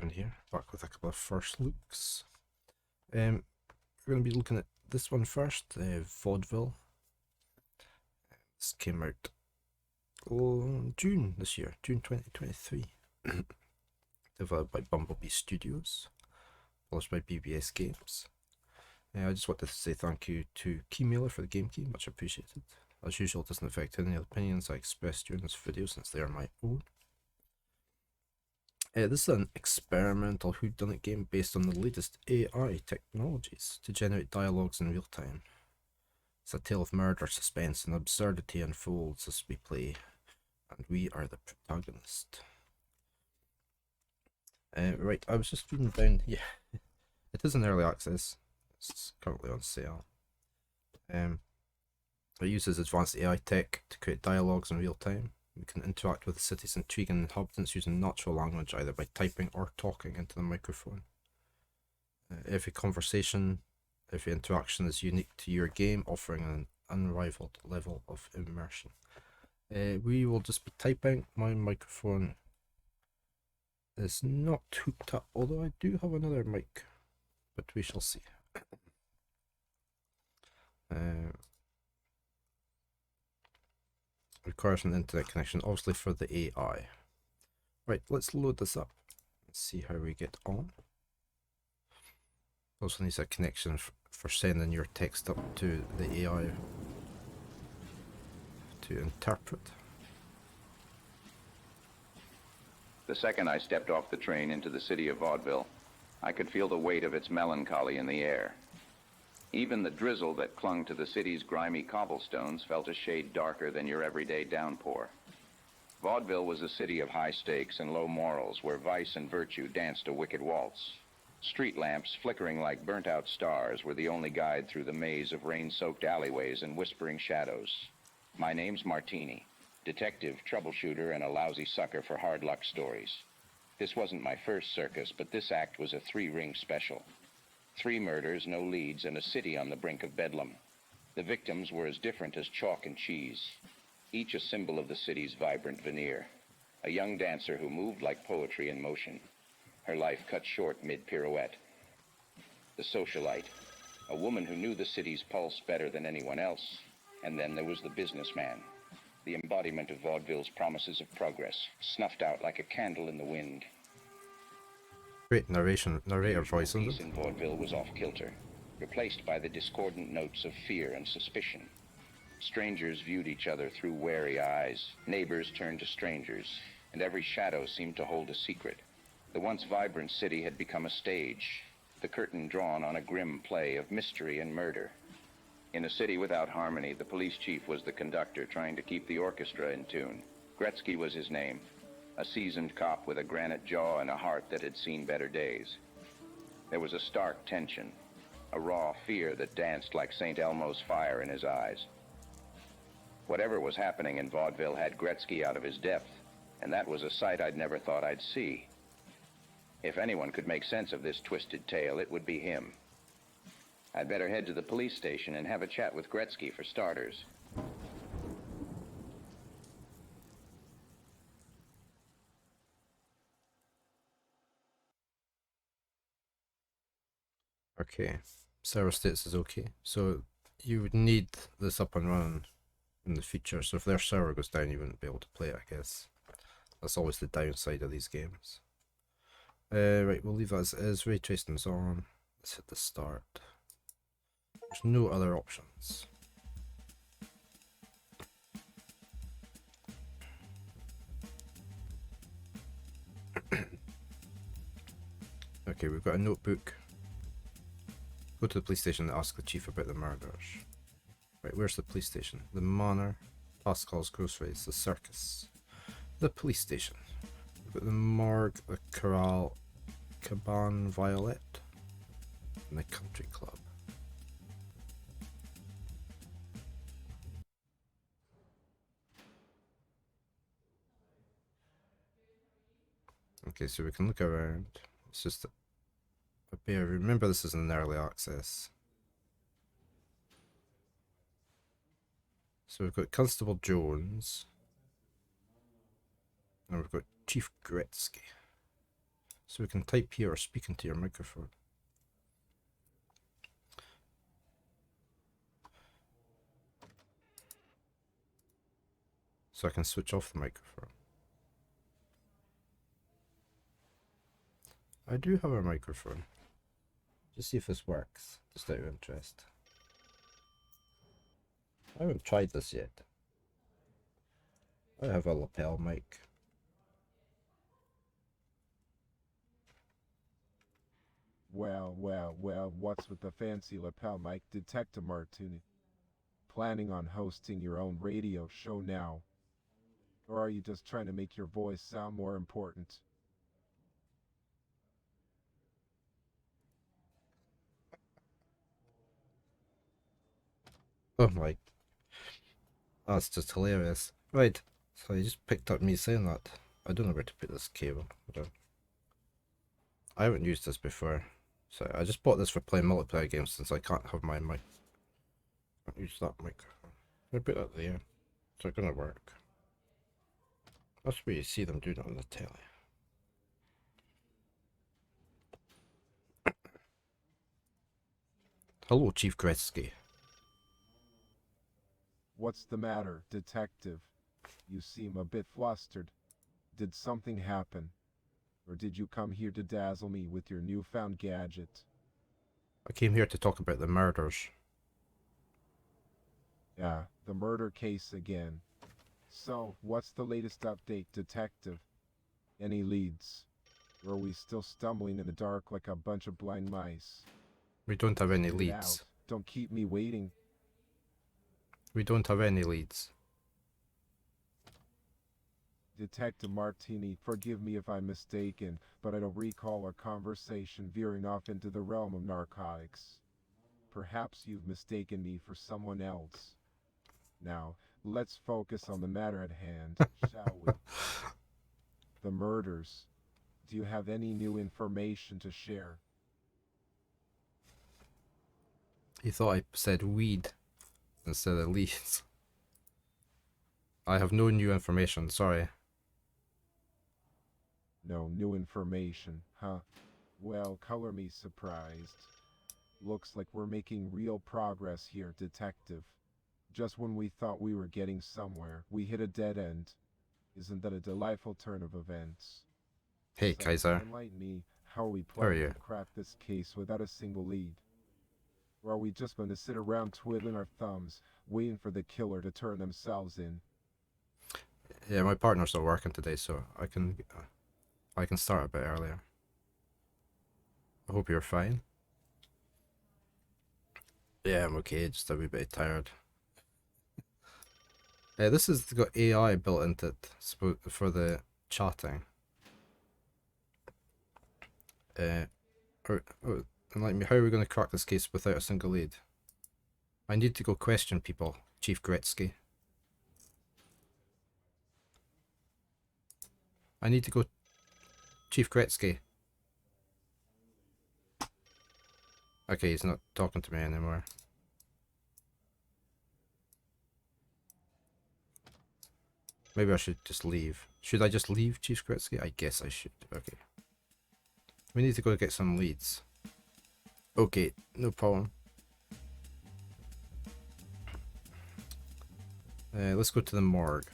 Kevin here, back with a couple of first looks. We're going to be looking at this one first, Vaudeville. This came out June this year, June 2023. Developed by Bumblebee Studios, published by BBS Games. I just wanted to say thank you to Keymailer for the game key, much appreciated. As usual, it doesn't affect any opinions I expressed during this video since they are my own. This is an experimental whodunit game based on the latest AI technologies to generate dialogues in real time. It's a tale of murder, suspense, and absurdity unfolds as we play, and we are the protagonist. Right, I was just reading down, yeah, it is in early access, it's currently on sale. It uses advanced AI tech to create dialogues in real time. We can interact with the city's intriguing inhabitants using natural language, either by typing or talking into the microphone. Every conversation, every interaction is unique to your game, offering an unrivaled level of immersion. We will just be typing. My microphone is not hooked up, although I do have another mic, but we shall see. Requires an internet connection, obviously for the AI. Right, let's load this up and see how we get on. Also needs a connection for sending your text up to the AI to interpret. The second I stepped off the train into the city of Vaudeville, I could feel the weight of its melancholy in the air. Even the drizzle that clung to the city's grimy cobblestones felt a shade darker than your everyday downpour. Vaudeville was a city of high stakes and low morals, where vice and virtue danced a wicked waltz. Street lamps, flickering like burnt-out stars, were the only guide through the maze of rain-soaked alleyways and whispering shadows. My name's Martini, detective, troubleshooter, and a lousy sucker for hard luck stories. This wasn't my first circus, but this act was a three-ring special. 3 murders, no leads, and a city on the brink of bedlam. The victims were as different as chalk and cheese, each a symbol of the city's vibrant veneer. A young dancer who moved like poetry in motion, her life cut short mid-pirouette. The socialite, a woman who knew the city's pulse better than anyone else. And then there was the businessman, the embodiment of Vaudeville's promises of progress, snuffed out like a candle in the wind. Great narrator voice, isn't it? Peace in Vaudeville was off-kilter, replaced by the discordant notes of fear and suspicion. Strangers viewed each other through wary eyes, neighbors turned to strangers, and every shadow seemed to hold a secret. The once vibrant city had become a stage, the curtain drawn on a grim play of mystery and murder. In a city without harmony, the police chief was the conductor, trying to keep the orchestra in tune. Gretzky was his name. A seasoned cop with a granite jaw and a heart that had seen better days. There was a stark tension, a raw fear that danced like St. Elmo's fire in his eyes. Whatever was happening in Vaudeville had Gretzky out of his depth, and that was a sight I'd never thought I'd see. If anyone could make sense of this twisted tale, it would be him. I'd better head to the police station and have a chat with Gretzky for starters. Okay, server status is okay. So you would need this up and running in the future. So if their server goes down, you wouldn't be able to play it, I guess. That's always the downside of these games. Right, we'll leave that as is. Ray tracing's on. Let's hit the start. There's no other options. Okay, we've got a notebook. Go to the police station and ask the chief about the murders. Right, where's the police station? The Manor, PASCAL'S, GROCERIES, the Circus. The police station. We've got the Morgue, the Corral, CABANE, VIOLETTE, and the Country Club. Okay, so we can look around. It's just a bear. Remember, this is an early access. So we've got Constable Jones, and we've got Chief Gretzky. So we can type here or speak into your microphone. So I can switch off the microphone. I do have a microphone. Just see if this works, just out of interest. I haven't tried this yet. I have a lapel mic. Well, what's with the fancy lapel mic, Detective Martini? Planning on hosting your own radio show now? Or are you just trying to make your voice sound more important? Oh my. That's just hilarious. Right, so you just picked up me saying that. I don't know where to put this cable. I haven't used this before. So I just bought this for playing multiplayer games since I can't have my mic. I can't use that microphone. I put that there. Is it gonna work? That's where you see them doing it on the telly. Hello, Chief Gretzky. What's the matter, Detective? You seem a bit flustered. Did something happen? Or did you come here to dazzle me with your newfound gadget? I came here to talk about the murders. Yeah, the murder case again. So, what's the latest update, Detective? Any leads? Or are we still stumbling in the dark like a bunch of blind mice? We don't have any Get leads. out. Don't keep me waiting. We don't have any leads. Detective Martini, forgive me if I'm mistaken, but I don't recall our conversation veering off into the realm of narcotics. Perhaps you've mistaken me for someone else. Now, let's focus on the matter at hand, shall we? The murders. Do you have any new information to share? You thought I said weed instead of leads. I have no new information, sorry. No new information, huh? Well, color me surprised. Looks like we're making real progress here, Detective. Just when we thought we were getting somewhere, we hit a dead end. Isn't that a delightful turn of events? Hey, So, Kaiser. enlighten me, how are we How are planning you? to crack this case without a single lead? Or are we just going to sit around twiddling our thumbs, waiting for the killer to turn themselves in? Yeah, my partner's not working today, so I can start a bit earlier. I hope you're fine. Yeah, I'm okay, just a wee bit tired. This has got AI built into it for the chatting. Enlighten me, how are we going to crack this case without a single lead? I need to go question people, Chief Gretzky. I need to go... Chief Gretzky. Okay, he's not talking to me anymore. Maybe I should just leave. Should I just leave, Chief Gretzky? I guess I should. Okay. We need to go get some leads. Okay, no problem. Let's go to the morgue.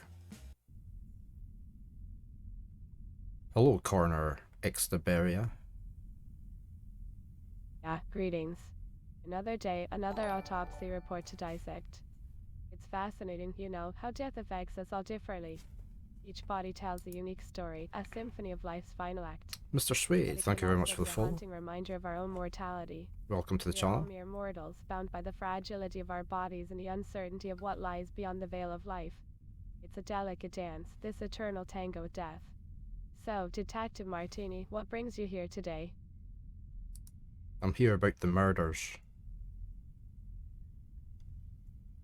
Hello, Coroner Extaberia. Yeah, greetings. Another day, another autopsy report to dissect. It's fascinating, you know, how death affects us all differently. Each body tells a unique story, a symphony of life's final act. Mr. Swade, thank you very much for the A follow. haunting reminder of our own mortality. Welcome to the We are all channel. mere mortals, bound by the fragility of our bodies and the uncertainty of what lies beyond the veil of life. It's a delicate dance, this eternal tango with death. So, Detective Martini, what brings you here today? I'm here about the murders.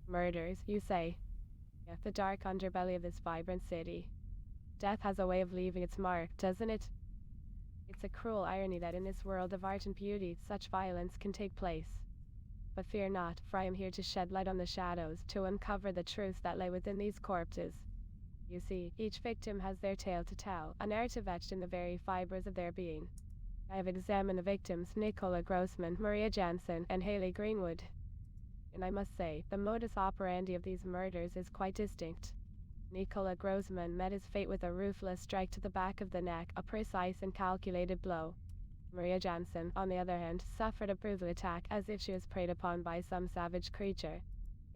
Murders, you say? Yeah, the dark underbelly of this vibrant city. Death has a way of leaving its mark, doesn't it? It's a cruel irony that in this world of art and beauty, such violence can take place. But fear not, for I am here to shed light on the shadows, to uncover the truths that lay within these corpses. You see, each victim has their tale to tell, a narrative etched in the very fibers of their being. I have examined the victims, Nicola Grossman, Maria Jansen, and Haley Greenwood. And I must say, the modus operandi of these murders is quite distinct. Nicola Grossman met his fate with a ruthless strike to the back of the neck, a precise and calculated blow. Maria Jansen, on the other hand, suffered a brutal attack as if she was preyed upon by some savage creature.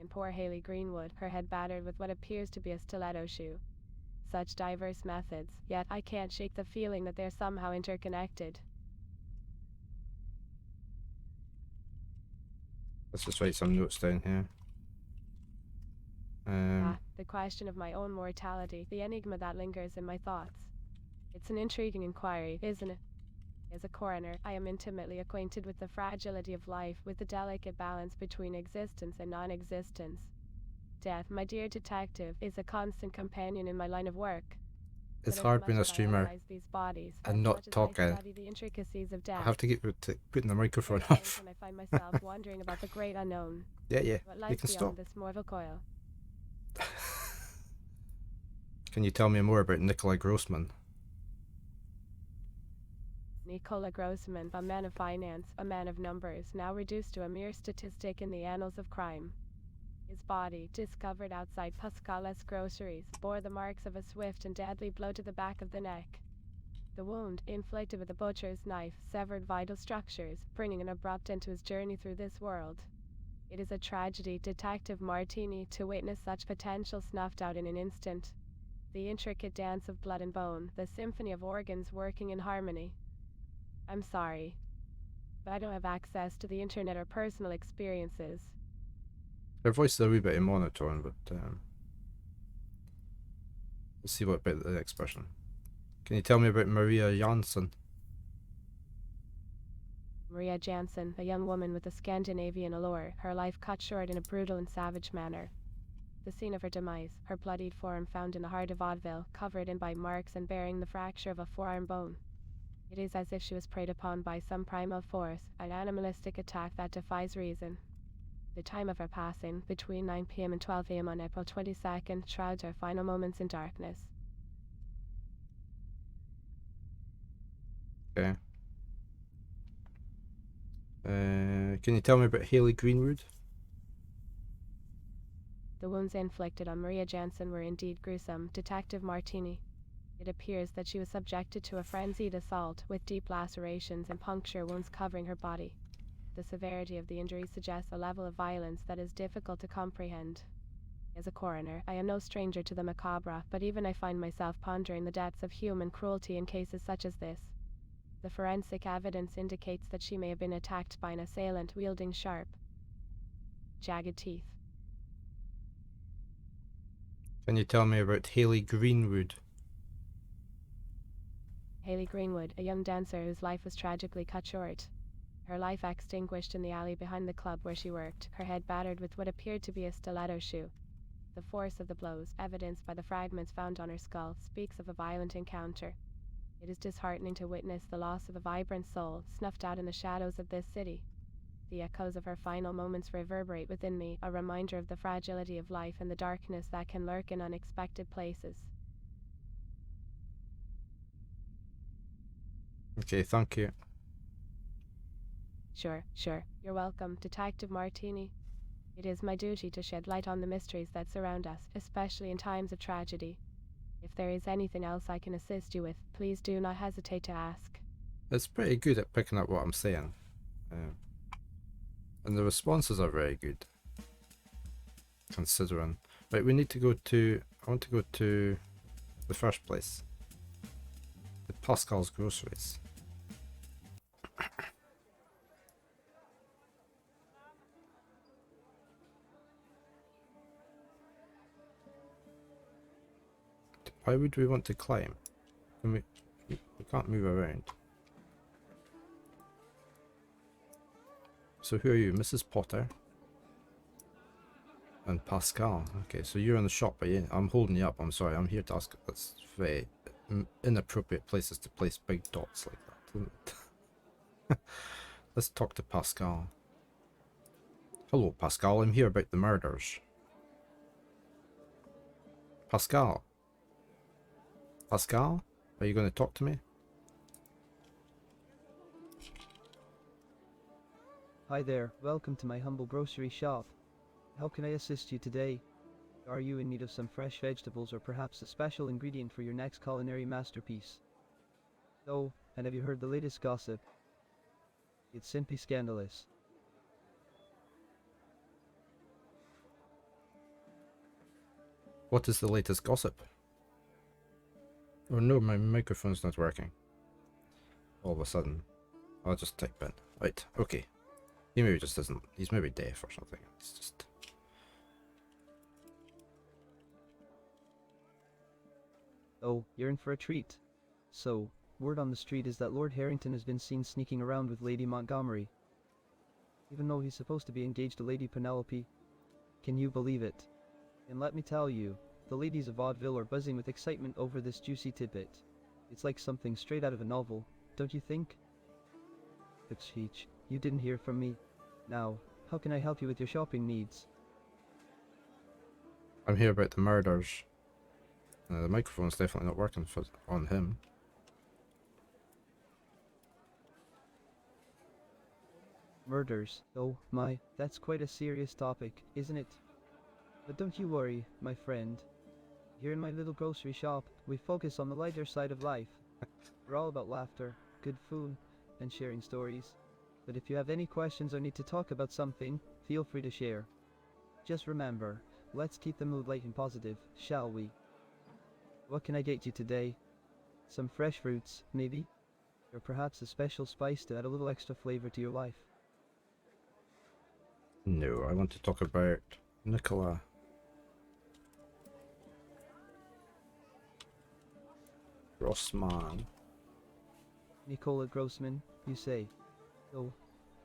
And poor Haley Greenwood, her head battered with what appears to be a stiletto shoe. Such diverse methods, yet I can't shake the feeling that they're somehow interconnected. Let's just write some notes down here. The question of my own mortality, the enigma that lingers in my thoughts. It's an intriguing inquiry, isn't it? As a coroner, I am intimately acquainted with the fragility of life, with the delicate balance between existence and non-existence. Death, my dear detective, is a constant companion in my line of work. It's But hard as being a much as I streamer analyze these bodies, and as not much as I talking. study the intricacies of death, I have to get putting the microphone there are off. times when I find myself wondering about the great unknown. Yeah, What you lies can beyond stop. this mortal coil? Can you tell me more about Nicola Grossman? Nicola Grossman, a man of finance, a man of numbers, now reduced to a mere statistic in the annals of crime. His body, discovered outside PASCAL'S groceries, bore the marks of a swift and deadly blow to the back of the neck. The wound, inflicted with a butcher's knife, severed vital structures, bringing an abrupt end to his journey through this world. It is a tragedy, Detective Martini, to witness such potential snuffed out in an instant. The intricate dance of blood and bone, the symphony of organs working in harmony. I'm sorry, but I don't have access to the internet or personal experiences. Her voice is a wee bit in monotone, but let's see what about the next person. Can you tell me about Maria Jansen? Maria Jansen, a young woman with a Scandinavian allure, her life cut short in a brutal and savage manner. The scene of her demise, her bloodied form found in the heart of Vaudeville, covered in bite marks and bearing the fracture of a forearm bone. It is as if she was preyed upon by some primal force, an animalistic attack that defies reason. The time of her passing, between 9 p.m. and 12 a.m. on April 22nd, shrouds her final moments in darkness. Okay. Can you tell me about Haley Greenwood? The wounds inflicted on Maria Jansen were indeed gruesome, Detective Martini. It appears that she was subjected to a frenzied assault, with deep lacerations and puncture wounds covering her body. The severity of the injuries suggests a level of violence that is difficult to comprehend. As a coroner, I am no stranger to the macabre, but even I find myself pondering the depths of human cruelty in cases such as this. The forensic evidence indicates that she may have been attacked by an assailant wielding sharp, jagged teeth. Can you tell me about Haley Greenwood? Haley Greenwood, a young dancer whose life was tragically cut short. Her life extinguished in the alley behind the club where she worked, her head battered with what appeared to be a stiletto shoe. The force of the blows, evidenced by the fragments found on her skull, speaks of a violent encounter. It is disheartening to witness the loss of a vibrant soul, snuffed out in the shadows of this city. The echoes of her final moments reverberate within me, a reminder of the fragility of life and the darkness that can lurk in unexpected places. Okay, thank you. Sure. You're welcome, Detective Martini. It is my duty to shed light on the mysteries that surround us, especially in times of tragedy. If there is anything else I can assist you with, please do not hesitate to ask. It's pretty good at picking up what I'm saying. And the responses are very good. Considering. Right, we need to go to... I want to go to the first place. The PASCAL'S groceries. Why would we want to climb? We can't move around. So who are you? Mrs. Potter? And Pascal. Okay, so you're in the shop, are you? I'm holding you up, I'm sorry. I'm here to ask. That's very inappropriate places to place big dots like that, isn't it? Let's talk to Pascal. Hello, Pascal. I'm here about the murders. Pascal? Pascal? Are you going to talk to me? Hi there, welcome to my humble grocery shop. How can I assist you today? Are you in need of some fresh vegetables or perhaps a special ingredient for your next culinary masterpiece? Oh, and have you heard the latest gossip? It's simply scandalous. What is the latest gossip? Oh no, my microphone's not working. All of a sudden. I'll just type in. Right, okay. He maybe just isn't. He's maybe deaf or something. It's just. Oh, you're in for a treat. So, word on the street is that Lord Harrington has been seen sneaking around with Lady Montgomery. Even though he's supposed to be engaged to Lady Penelope. Can you believe it? And let me tell you, the ladies of vaudeville are buzzing with excitement over this juicy tidbit. It's like something straight out of a novel, don't you think? But Cheech, you didn't hear from me. Now, how can I help you with your shopping needs? I'm here about the murders. The microphone's definitely not working on him. Murders. Oh my, that's quite a serious topic, isn't it? But don't you worry, my friend. Here in my little grocery shop, we focus on the lighter side of life. We're all about laughter, good food, and sharing stories. But if you have any questions or need to talk about something, feel free to share. Just remember, let's keep the mood light and positive, shall we? What can I get you today? Some fresh fruits, maybe? Or perhaps a special spice to add a little extra flavor to your life? No, I want to talk about Nicola. Grossman. Nicola Grossman, you say? Oh,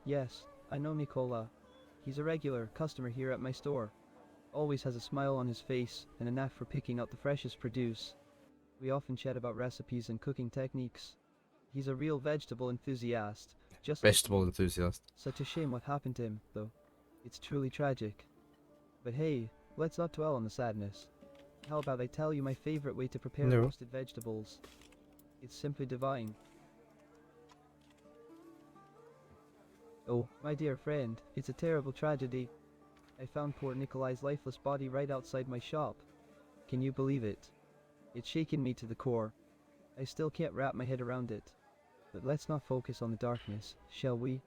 yes, I know Nicola. He's a regular customer here at my store. Always has a smile on his face and a knack for picking out the freshest produce. We often chat about recipes and cooking techniques. He's a real vegetable enthusiast. Vegetable enthusiast. Such a shame what happened to him, though. It's truly tragic. But hey, let's not dwell on the sadness. How about I tell you my favorite way to prepare roasted vegetables? It's simply divine. Oh, my dear friend, it's a terrible tragedy. I found poor Nikolai's lifeless body right outside my shop. Can you believe it? It's shaken me to the core. I still can't wrap my head around it. But let's not focus on the darkness, shall we?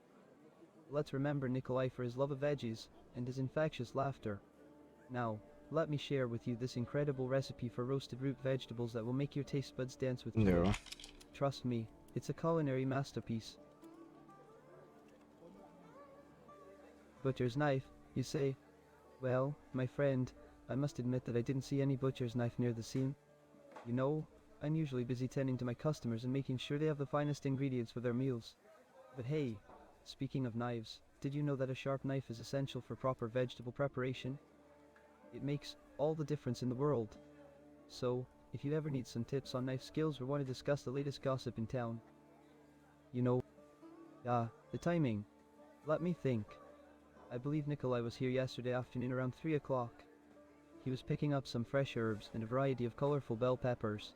Let's remember Nikolai for his love of veggies and his infectious laughter. Now, let me share with you this incredible recipe for roasted root vegetables that will make your taste buds dance with joy. No. Trust me, it's a culinary masterpiece. Butcher's knife, you say? Well, my friend, I must admit that I didn't see any butcher's knife near the scene. You know, I'm usually busy tending to my customers and making sure they have the finest ingredients for their meals. But hey, speaking of knives, did you know that a sharp knife is essential for proper vegetable preparation? It makes all the difference in the world. So, if you ever need some tips on knife skills or want to discuss the latest gossip in town, you know, the timing. Let me think. I believe Nikolai was here yesterday afternoon around 3 o'clock. He was picking up some fresh herbs and a variety of colorful bell peppers.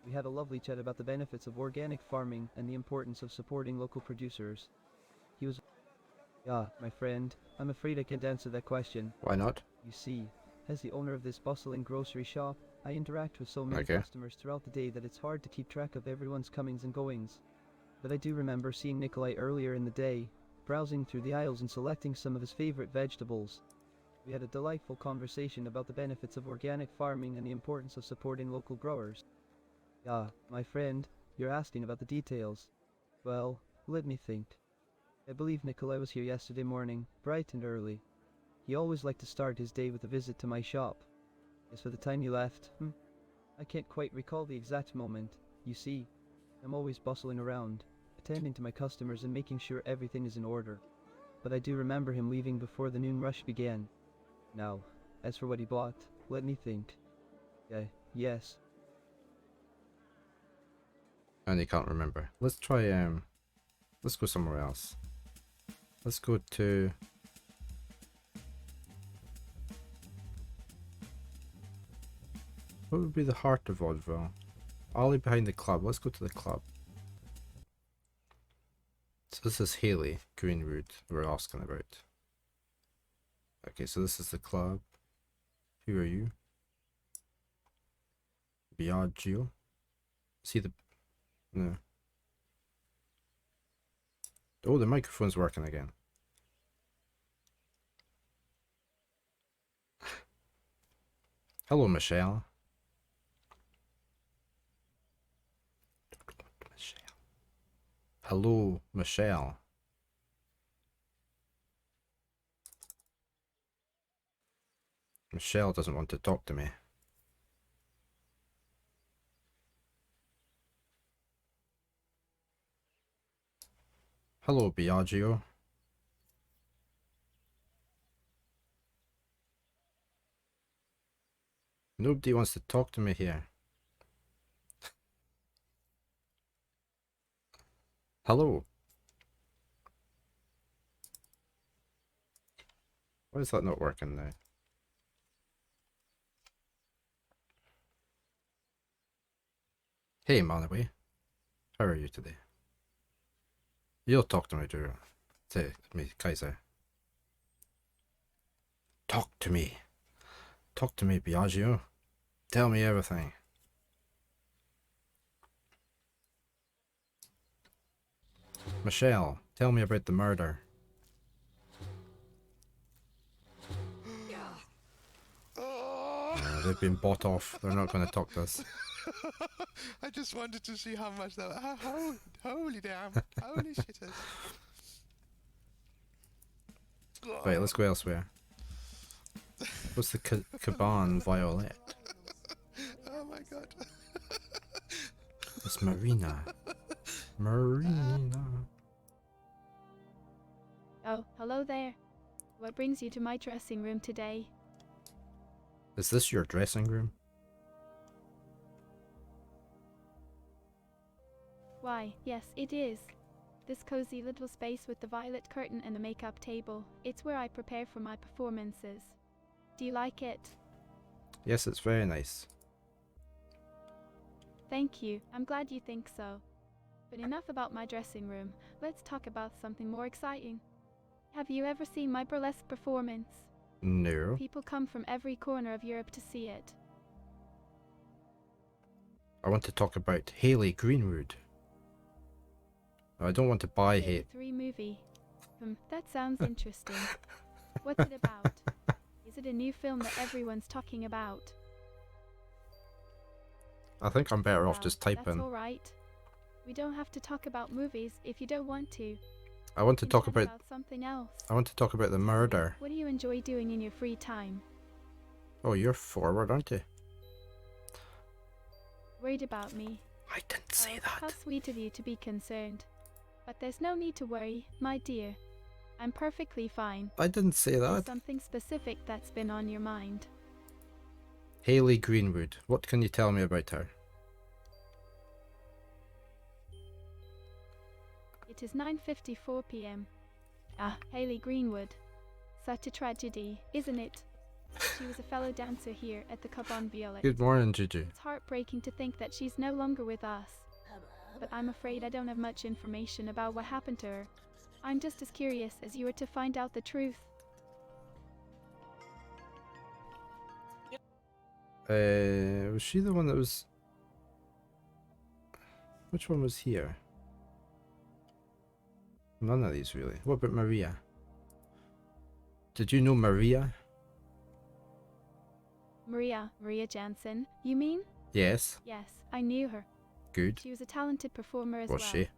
We had a lovely chat about the benefits of organic farming and the importance of supporting local producers. He was... my friend, I'm afraid I can't answer that question. Why not? You see, as the owner of this bustling grocery shop, I interact with so many customers throughout the day that it's hard to keep track of everyone's comings and goings. But I do remember seeing Nikolai earlier in the day, browsing through the aisles and selecting some of his favorite vegetables. We had a delightful conversation about the benefits of organic farming and the importance of supporting local growers. My friend, you're asking about the details. Well, let me think. I believe Nikolai was here yesterday morning, bright and early. He always liked to start his day with a visit to my shop. As for the time he left, I can't quite recall the exact moment. You see, I'm always bustling around, attending to my customers and making sure everything is in order. But I do remember him leaving before the noon rush began. Now, as for what he bought, let me think. Yes. And you can't remember. Let's try, let's go somewhere else. Let's go to... What would be the heart of vaudeville? Alley behind the club. Let's go to the club. So this is Haley Greenwood we're asking about. Okay, so this is the club. Who are you? Biagio. See the... No. Oh, the microphone's working again. Hello, Michelle. Hello, Michelle. Michelle doesn't want to talk to me. Hello, Biagio. Nobody wants to talk to me here. Hello. Why is that not working now? Hey, Manaway. How are you today? You'll talk to me, Drew. To me, Kaiser. Talk to me. Talk to me, Biagio. Tell me everything. Michelle, tell me about the murder. They've been bought off. They're not going to talk to us. I just wanted to see how much that. Holy damn! Holy shitters! Right, let's go elsewhere. What's the Cabane Violette? Oh my god! It's Marina. Marina. Oh, hello there. What brings you to my dressing room today? Is this your dressing room? Why, yes, it is. This cozy little space with the violet curtain and the makeup table. It's where I prepare for my performances. Do you like it? Yes, it's very nice. Thank you. I'm glad you think so. But enough about my dressing room. Let's talk about something more exciting. Have you ever seen my burlesque performance? No. People come from every corner of Europe to see it. I want to talk about Haley Greenwood. I don't want to buy hate. 3 movie. That sounds interesting. What's it about? Is it a new film that everyone's talking about? I think I'm better off Well, just That's typing. alright. We don't have to talk about movies if you don't want to. I want to We talk can about. chat something else. I want to talk about the murder. What do you enjoy doing in your free time? Oh, you're forward, aren't you? Worried about me? I didn't say Oh, how that. sweet of you to be concerned. But there's no need to worry, my dear. I'm perfectly fine. I didn't say There's that. something specific that's been on your mind. Haley Greenwood. What can you tell me about her? It is 9:54 p.m. Ah, Haley Greenwood. Such a tragedy, isn't it? She was a fellow dancer here at the Cabane Violette. Good morning, Juju. It's heartbreaking to think that she's no longer with us. But I'm afraid I don't have much information about what happened to her. I'm just as curious as you are to find out the truth. Was she the one that was... Which one was here? None of these, really. What about Maria? Did you know Maria? Maria Jansen, you mean? Yes. Yes, I knew her. Good. She was a talented performer as well. Was she?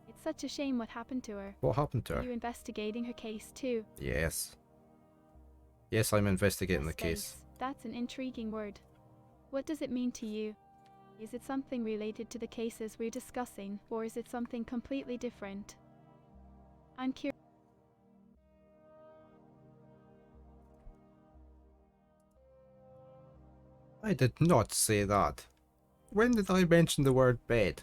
It's such a shame what happened to her. What happened to Are her? you investigating her case too? Yes. Yes, I'm investigating the case. Suspense. That's an intriguing word. What does it mean to you? Is it something related to the cases we're discussing, or is it something completely different? I'm curious. I did not say that. When did I mention the word bed?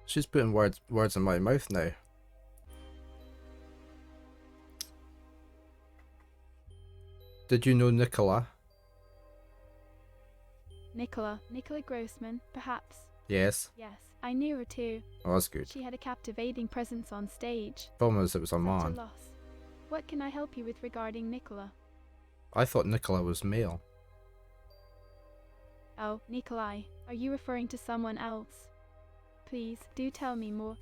She's putting words in my mouth now. Did you know Nicola? Nicola Grossman, perhaps. Yes. Yes, I knew her too. Oh, that's good. She had a captivating presence on stage. Problem is, it was a Such a man. loss. What can I help you with regarding Nicola? I thought Nicola was male. Oh, Nikolai, are you referring to someone else? Please, do tell me more.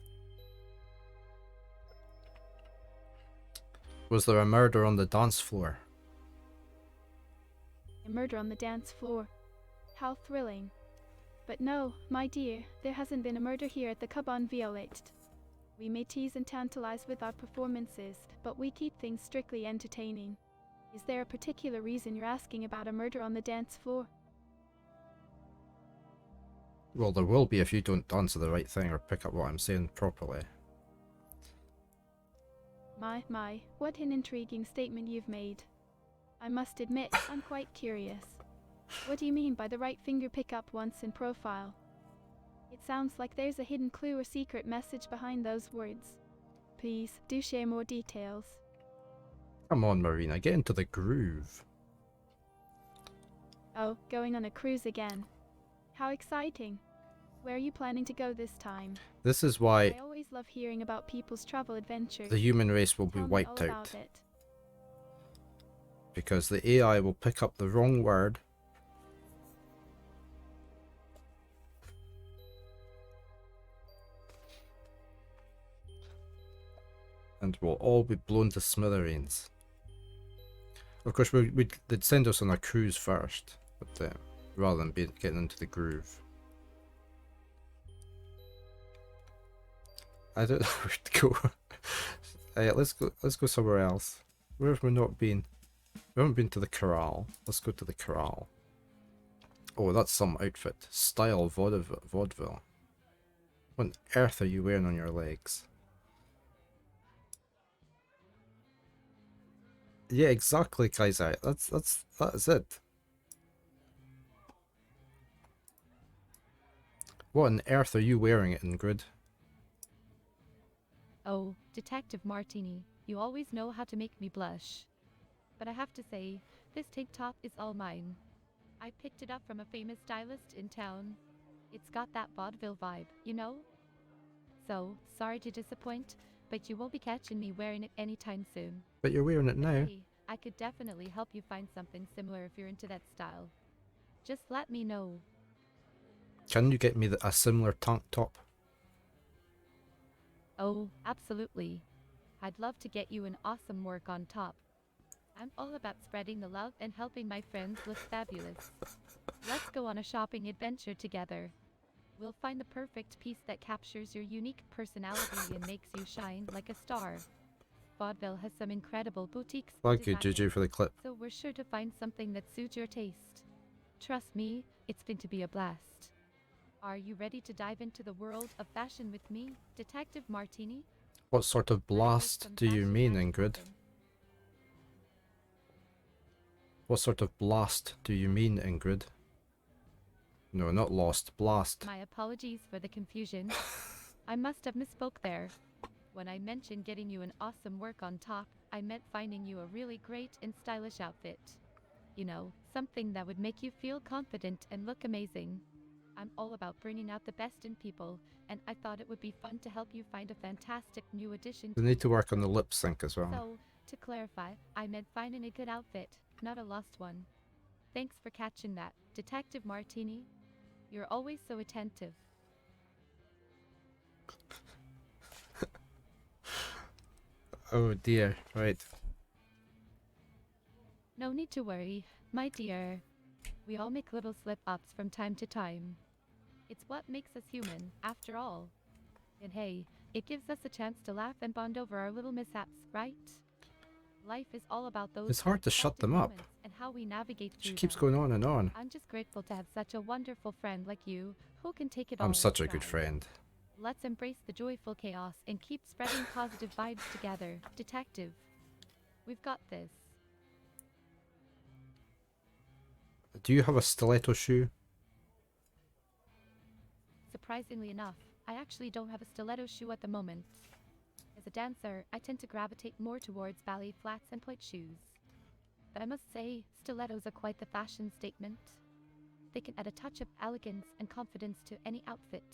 Was there a murder on the dance floor? A murder on the dance floor. How thrilling. But no, my dear, there hasn't been a murder here at the CABANE VIOLETTE. We may tease and tantalize with our performances, but we keep things strictly entertaining. Is there a particular reason you're asking about a murder on the dance floor? Well, there will be if you don't answer the right thing or pick up what I'm saying properly. My, what an intriguing statement you've made. I must admit, I'm quite curious. What do you mean by the right finger pickup once in profile? It sounds like there's a hidden clue or secret message behind those words. Please, do share more details. Come on, Marina, get into the groove. Oh, going on a cruise again. How exciting. Where are you planning to go this time? This is why I always love hearing about people's travel adventures. the human race will be Tell me wiped all out. about it. Because the AI will pick up the wrong word. And we'll all be blown to smithereens. Of course, they'd send us on a cruise first, but rather than getting into the groove. I don't know where to go. Let's go somewhere else. Where have we not been? We haven't been to the corral. Let's go to the corral. Oh, that's some outfit. Style vaudeville. What on earth are you wearing on your legs? Yeah, exactly, Kaiser. That is it. What on earth are you wearing, Ingrid? Oh, Detective Martini, you always know how to make me blush. But I have to say, this tank top is all mine. I picked it up from a famous stylist in town. It's got that vaudeville vibe, you know? So, sorry to disappoint, but you won't be catching me wearing it anytime soon. But you're wearing it now. Hey, I could definitely help you find something similar if you're into that style. Just let me know. Can you get me a similar tank top? Oh, absolutely. I'd love to get you an awesome work on top. I'm all about spreading the love and helping my friends look fabulous. Let's go on a shopping adventure together. We'll find the perfect piece that captures your unique personality and makes you shine like a star. Vaudeville has some incredible boutiques. Thank you, Juju, for the clip. So we're sure to find something that suits your taste. Trust me, it's going to be a blast. Are you ready to dive into the world of fashion with me, Detective Martini? What sort of blast do you mean, Ingrid? What sort of blast do you mean, Ingrid? No, not lost. Blast. My apologies for the confusion. I must have misspoke there. When I mentioned getting you an awesome work on top, I meant finding you a really great and stylish outfit. You know, something that would make you feel confident and look amazing. I'm all about bringing out the best in people, and I thought it would be fun to help you find a fantastic new addition We need to work on the lip sync as well. So, to clarify, I meant finding a good outfit, not a lost one. Thanks for catching that, Detective Martini. You're always so attentive. Oh dear, right. No need to worry, my dear. We all make little slip-ups from time to time. It's what makes us human, after all. And hey, it gives us a chance to laugh and bond over our little mishaps, right? Life is all about those It's hard to shut them up. moments and how we navigate through She keeps them. going on and on. I'm just grateful to have such a wonderful friend like you, who can take it all I'm in such a good stride. friend. Let's embrace the joyful chaos and keep spreading positive vibes together, Detective. We've got this. Do you have a stiletto shoe? Surprisingly enough, I actually don't have a stiletto shoe at the moment. As a dancer, I tend to gravitate more towards ballet flats and pointe shoes. but I must say, stilettos are quite the fashion statement. They can add a touch of elegance and confidence to any outfit.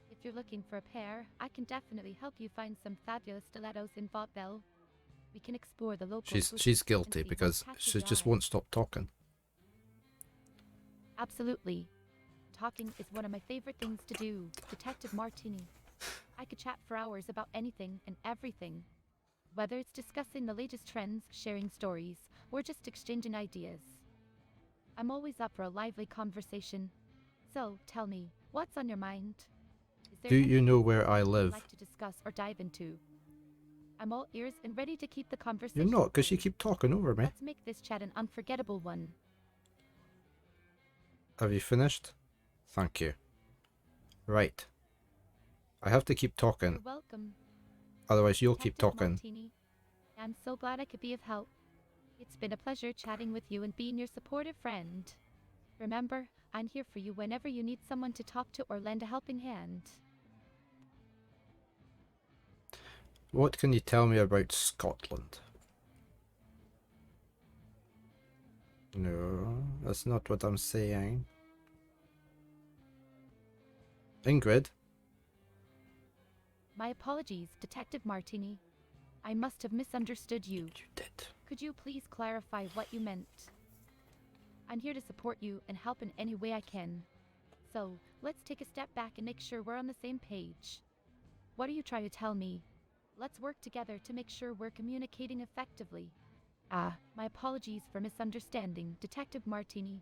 If you're looking for a pair, I can definitely help you find some fabulous stilettos in Vaudeville. We can explore the local She's guilty because she just won't stop talking. Absolutely. Talking is one of my favorite things to do, Detective Martini. I could chat for hours about anything and everything. Whether it's discussing the latest trends, sharing stories, or just exchanging ideas. I'm always up for a lively conversation. So, tell me, what's on your mind? Do you know where I you'd live? like to discuss or dive into? I'm all ears and ready to keep the You're conversation. not, because you keep talking over me. Let's make this chat an unforgettable one. Have you finished? Thank you. Right. I have to keep talking, You're welcome. otherwise you'll keep Detective talking. Martini. I'm so glad I could be of help. It's been a pleasure chatting with you and being your supportive friend. Remember, I'm here for you whenever you need someone to talk to or lend a helping hand. What can you tell me about Scotland? No, that's not what I'm saying. Ingrid? My apologies, Detective Martini. I must have misunderstood you. You did. Could you please clarify what you meant? I'm here to support you and help in any way I can. So, let's take a step back and make sure we're on the same page. What are you trying to tell me? Let's work together to make sure we're communicating effectively. My apologies for misunderstanding, Detective Martini.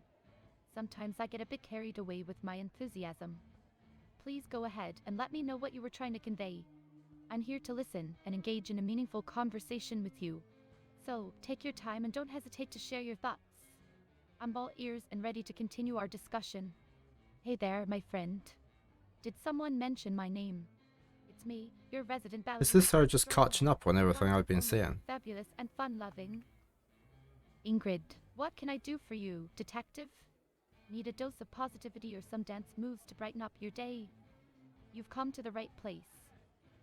Sometimes I get a bit carried away with my enthusiasm. Please go ahead and let me know what you were trying to convey. I'm here to listen and engage in a meaningful conversation with you. So, take your time and don't hesitate to share your thoughts. I'm all ears and ready to continue our discussion. Hey there, my friend. Did someone mention my name? It's me, your resident ballerina. Is this her just catching up on everything I've been saying? Fabulous and fun-loving. Ingrid, what can I do for you, detective? Need a dose of positivity or some dance moves to brighten up your day? You've come to the right place.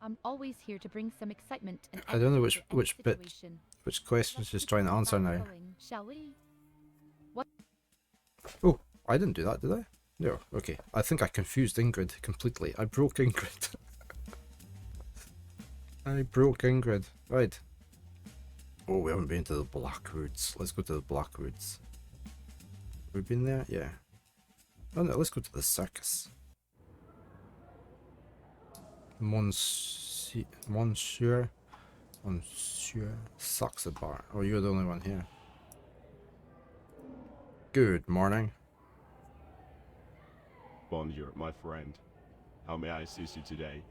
I'm always here to bring some excitement and I don't know energy to any situation. which question she's trying to answer now. Shall we? Oh, I didn't do that, did I? No, okay. I think I confused Ingrid completely. I broke Ingrid. I broke Ingrid. Right. Oh, we haven't been to the Blackwoods. Let's go to the Blackwoods. Have we been there? Yeah. Oh no, let's go to the circus. Monsieur SAXABAR. Oh, you're the only one here. Good morning. Bonjour, my friend. How may I assist you today?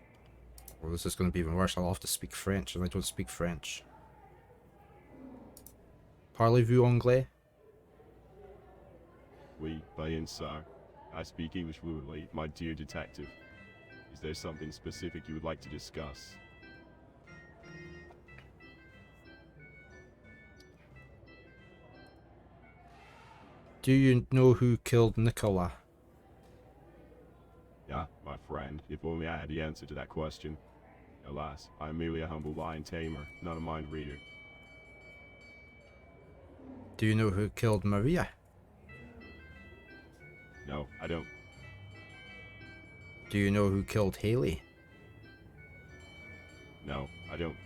Well, this is going to be even worse. I'll have to speak French, and I don't speak French. Parlez-vous anglais? Oui, bien sûr. I speak English fluently, my dear detective. Is there something specific you would like to discuss? Do you know who killed Nicola? Yeah, my friend, if only I had the answer to that question. Alas, I am merely a humble lion tamer, not a mind reader. Do you know who killed Maria? No, I don't. Do you know who killed Haley? No, I don't.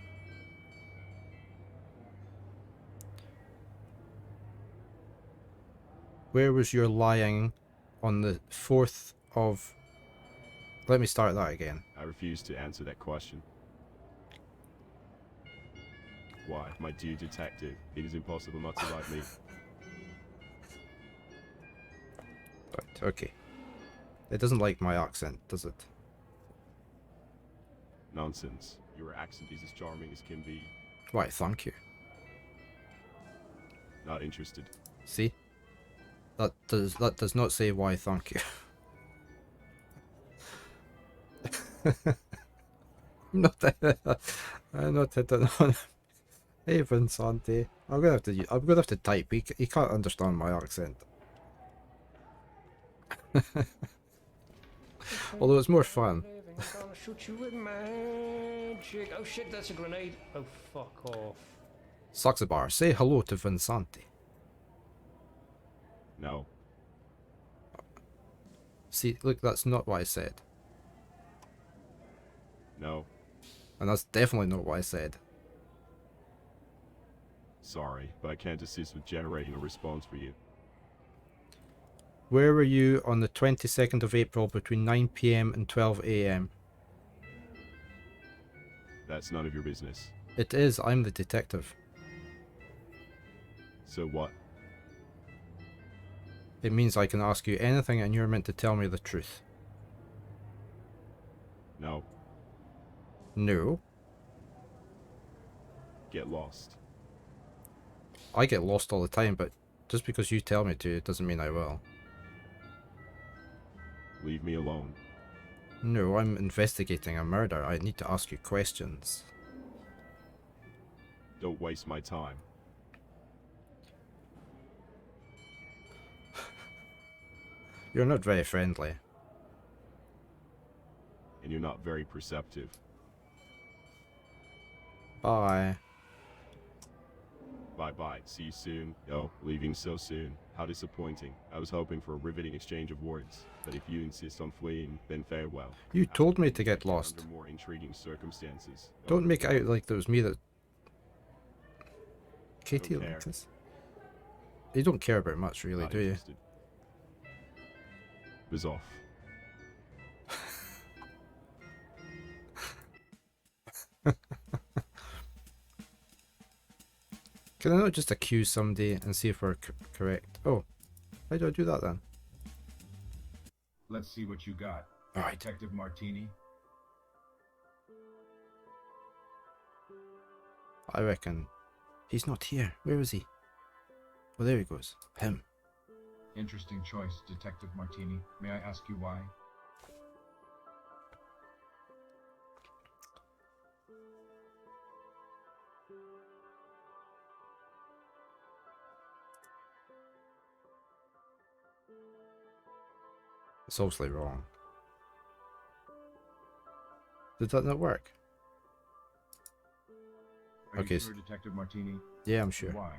Where was your lying on the 4th of... Let me start that again. I refuse to answer that question. Why, my dear detective, it is impossible not to like me. Right, okay. It doesn't like my accent, does it? Nonsense. Your accent is as charming as can be. Why, thank you. Not interested. See? That does not say why thank you. I'm not hitting on him. Hey Vincente. I'm gonna have to type. He can't understand my accent. Although it's more fun. I'm gonna shoot you with magic. Oh shit, that's a grenade. Oh fuck off. SAXABAR, say hello to Vincente. No. See, look, that's not what I said. No. And that's definitely not what I said. Sorry, but I can't assist with generating a response for you. Where were you on the 22nd of April between 9 PM and 12 AM? That's none of your business. It is, I'm the detective. So what? It means I can ask you anything and you're meant to tell me the truth. No. No. Get lost. I get lost all the time, but just because you tell me to, it doesn't mean I will. Leave me alone. No, I'm investigating a murder. I need to ask you questions. Don't waste my time. You're not very friendly. And you're not very perceptive. Bye. Bye-bye. See you soon. Oh, leaving so soon. How disappointing. I was hoping for a riveting exchange of words. But if you insist on fleeing, then farewell. You told me to get lost. Under more intriguing circumstances. Don't make it out like it was me that... Katie Don't care. likes this. You don't care about much, really, Not do you? interested. Was off. Can I not just accuse somebody and see if we're correct? Oh, how do I do that then? Let's see what you got. All right. Detective Martini. I reckon he's not here. Where is he? Oh, there he goes. Him. Interesting choice, Detective Martini. May I ask you why? It's obviously wrong. Did that not work? Are Okay. you sure, Detective Martini? Yeah, I'm sure. Why?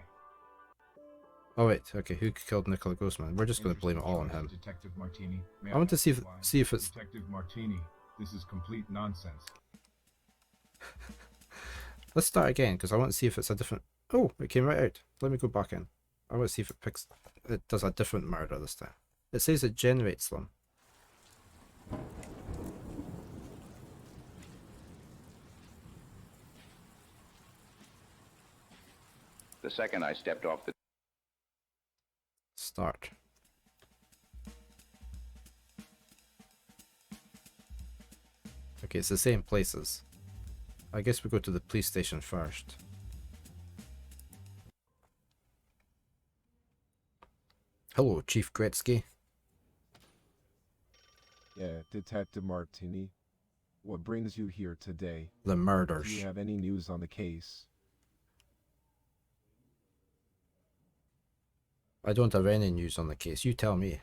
Oh wait, okay. Who killed Nicola Grossman? We're just going to blame it all on him. Detective Martini. May I want to ask see if why? it's. Detective Martini. This is complete nonsense. Let's start again because I want to see if it's a different. Oh, it came right out. Let me go back in. I want to see if it picks. It does a different murder this time. It says it generates them. The second I stepped off the... Start. Okay, it's the same places. I guess we go to the police station first. Hello, Chief Gretzky. Yeah, Detective Martini. What brings you here today? The murders. Do you have any news on the case? I don't have any news on the case. You tell me.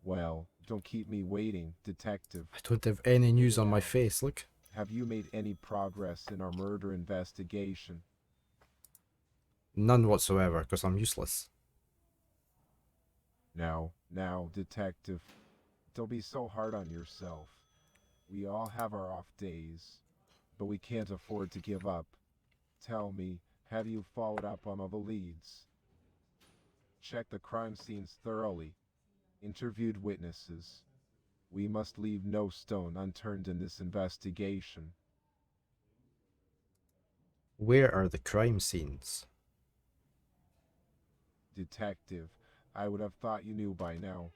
Well, don't keep me waiting, Detective. I don't have any news on my face. Look. Have you made any progress in our murder investigation? None whatsoever, because I'm useless. Now, Detective, don't be so hard on yourself. We all have our off days, but we can't afford to give up. Tell me, have you followed up on all the leads? Check the crime scenes thoroughly. Interviewed witnesses. We must leave no stone unturned in this investigation. Where are the crime scenes? Detective, I would have thought you knew by now.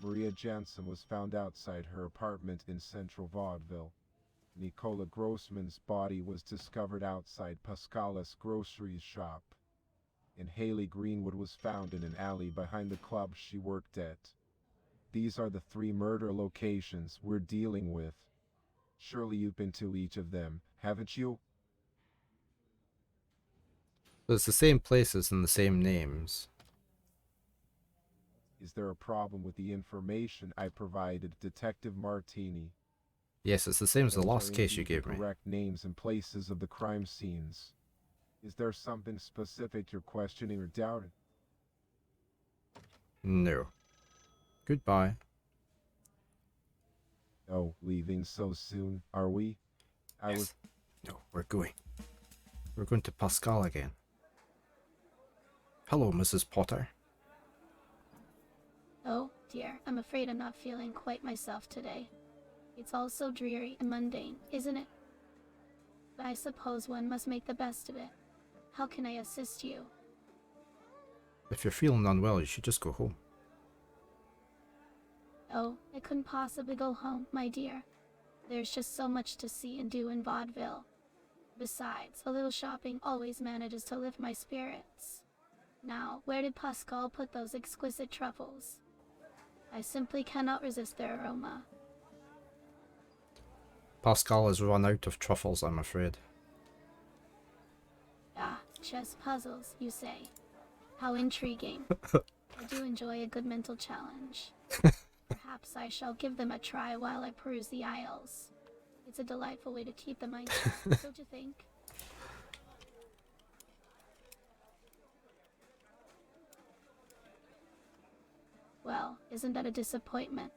Maria Jansen was found outside her apartment in central Vaudeville. Nicola Grossman's body was discovered outside PASCAL'S groceries shop. And Haley Greenwood was found in an alley behind the club she worked at. These are the 3 murder locations we're dealing with. Surely you've been to each of them, haven't you? But it's the same places and the same names. Is there a problem with the information I provided, Detective Martini? Yes, it's the same as the Those last are case you indeed gave the me. correct names and places of the crime scenes. Is there something specific you're questioning or doubting? No. Goodbye. Oh, leaving so soon, are we? Yes. No, we're going. We're going to Pascal again. Hello, Mrs. Potter. Oh, dear, I'm afraid I'm not feeling quite myself today. It's all so dreary and mundane, isn't it? But I suppose one must make the best of it. How can I assist you? If you're feeling unwell, you should just go home. Oh, I couldn't possibly go home, my dear. There's just so much to see and do in vaudeville. Besides, a little shopping always manages to lift my spirits. Now, where did Pascal put those exquisite truffles? I simply cannot resist their aroma. Pascal has run out of truffles, I'm afraid. Ah, chess puzzles, you say. How intriguing. I do enjoy a good mental challenge. Perhaps I shall give them a try while I peruse the aisles. It's a delightful way to keep the mind sharp, don't you think? Well, isn't that a disappointment?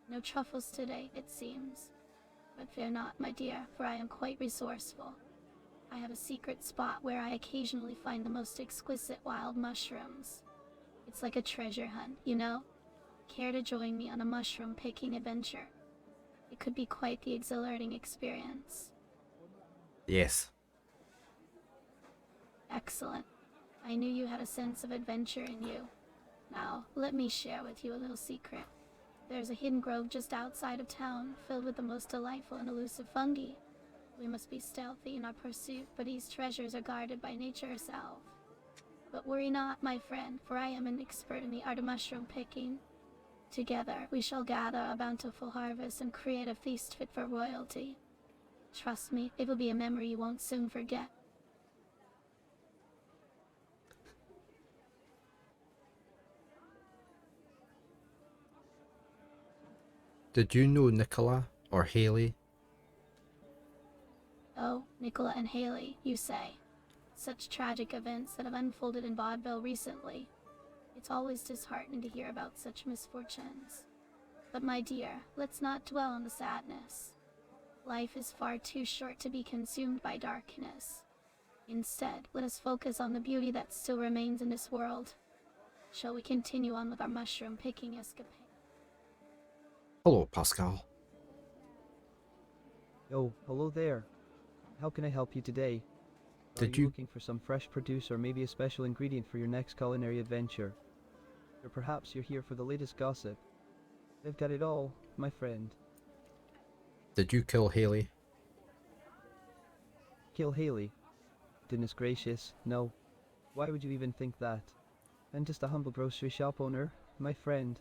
No truffles today, it seems. But fear not, my dear, for I am quite resourceful. I have a secret spot where I occasionally find the most exquisite wild mushrooms. It's like a treasure hunt, you know? Care to join me on a mushroom picking adventure? It could be quite the exhilarating experience. Yes. Excellent. I knew you had a sense of adventure in you. Now, let me share with you a little secret. There's a hidden grove just outside of town, filled with the most delightful and elusive fungi. We must be stealthy in our pursuit, for these treasures are guarded by nature herself. But worry not, my friend, for I am an expert in the art of mushroom picking. Together, we shall gather a bountiful harvest and create a feast fit for royalty. Trust me, it will be a memory you won't soon forget. Did you know Nicola or Haley? Oh, Nicola and Haley, you say. Such tragic events that have unfolded in vaudeville recently. It's always disheartening to hear about such misfortunes. But my dear, let's not dwell on the sadness. Life is far too short to be consumed by darkness. Instead, let us focus on the beauty that still remains in this world. Shall we continue on with our mushroom picking escapade? Hello, Pascal. Oh, hello there. How can I help you today? Are Did you you looking for some fresh produce or maybe a special ingredient for your next culinary adventure? Or perhaps you're here for the latest gossip? They've got it all, my friend. Did you kill Haley? Kill Haley? Goodness gracious, no. Why would you even think that? I'm just a humble grocery shop owner, my friend.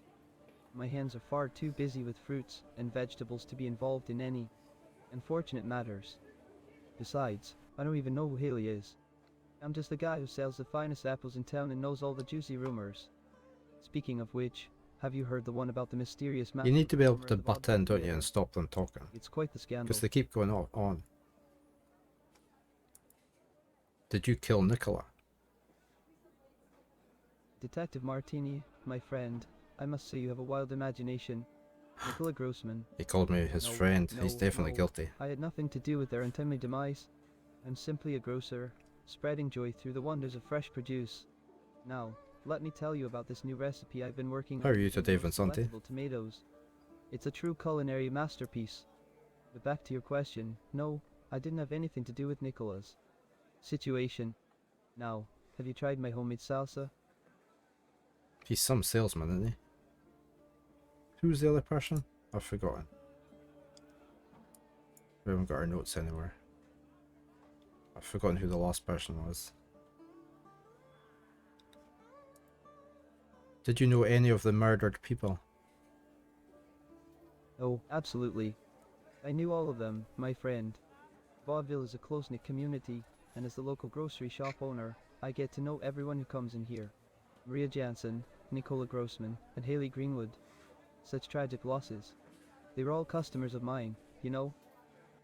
My hands are far too busy with fruits and vegetables to be involved in any unfortunate matters. Besides, I don't even know who Haley is. I'm just the guy who sells the finest apples in town and knows all the juicy rumors. Speaking of which, have you heard the one about the mysterious man? You need to be able to butt in, don't you, and stop them talking. It's quite the scandal. Because they keep going on. Did you kill Nicola? Detective Martini, my friend, I must say you have a wild imagination. Nicola Grossman. He called me his friend. He's definitely guilty. I had nothing to do with their untimely demise. I'm simply a grocer, spreading joy through the wonders of fresh produce. Now, let me tell you about this new recipe I've been working on. How are you today, Vincente? Tomatoes. It's a true culinary masterpiece. But back to your question, no, I didn't have anything to do with Nicola's situation. Now, have you tried my homemade salsa? He's some salesman, isn't he? Who's the other person? I've forgotten. We haven't got our notes anywhere. I've forgotten who the last person was. Did you know any of the murdered people? Oh, absolutely. I knew all of them, my friend. Vaudeville is a close-knit community, and as the local grocery shop owner, I get to know everyone who comes in here. Maria Jansen, Nicola Grossman, and Haley Greenwood. Such tragic losses. They were all customers of mine, you know.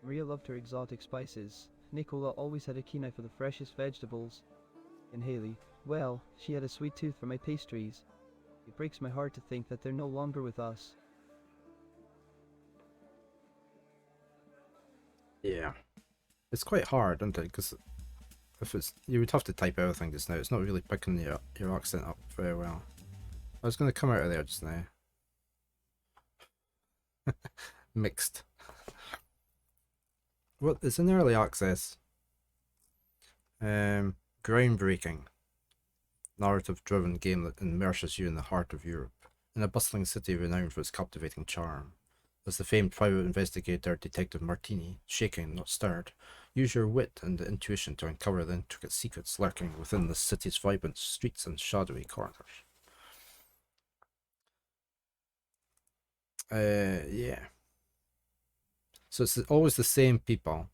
Maria loved her exotic spices. Nicola always had a keen eye for the freshest vegetables. And Haley, well, she had a sweet tooth for my pastries. It breaks my heart to think that they're no longer with us. Yeah. It's quite hard, isn't it? Because if it's, you would have to type everything just now. It's not really picking your accent up very well. I was going to come out of there just now. Mixed. Well, it's in early access. Groundbreaking. Narrative-driven game that immerses you in the heart of Europe, in a bustling city renowned for its captivating charm. As the famed private investigator Detective Martini, shaken, not stirred, use your wit and intuition to uncover the intricate secrets lurking within the city's vibrant streets and shadowy corners. Yeah. So it's always the same people.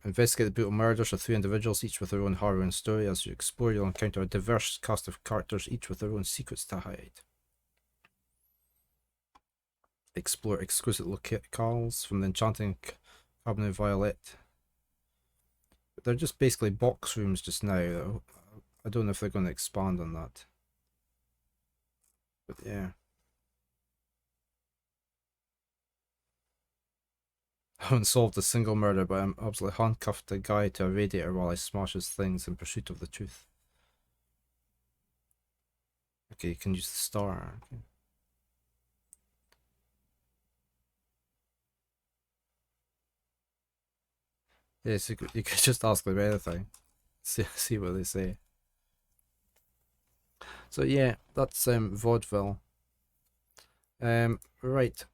Investigate the brutal murders of 3 individuals, each with their own harrowing story. As you explore, you'll encounter a diverse cast of characters, each with their own secrets to hide. Explore exquisite locales from the enchanting CABANE VIOLETTE. They're just basically box rooms just now. I don't know if they're going to expand on that. But yeah. I haven't solved a single murder, but I'm absolutely handcuffed a guy to a radiator while I smash his things in pursuit of the truth. Okay, you can use the star. Okay. Yes, you could just ask them anything. See what they say. So yeah, that's vaudeville. Right.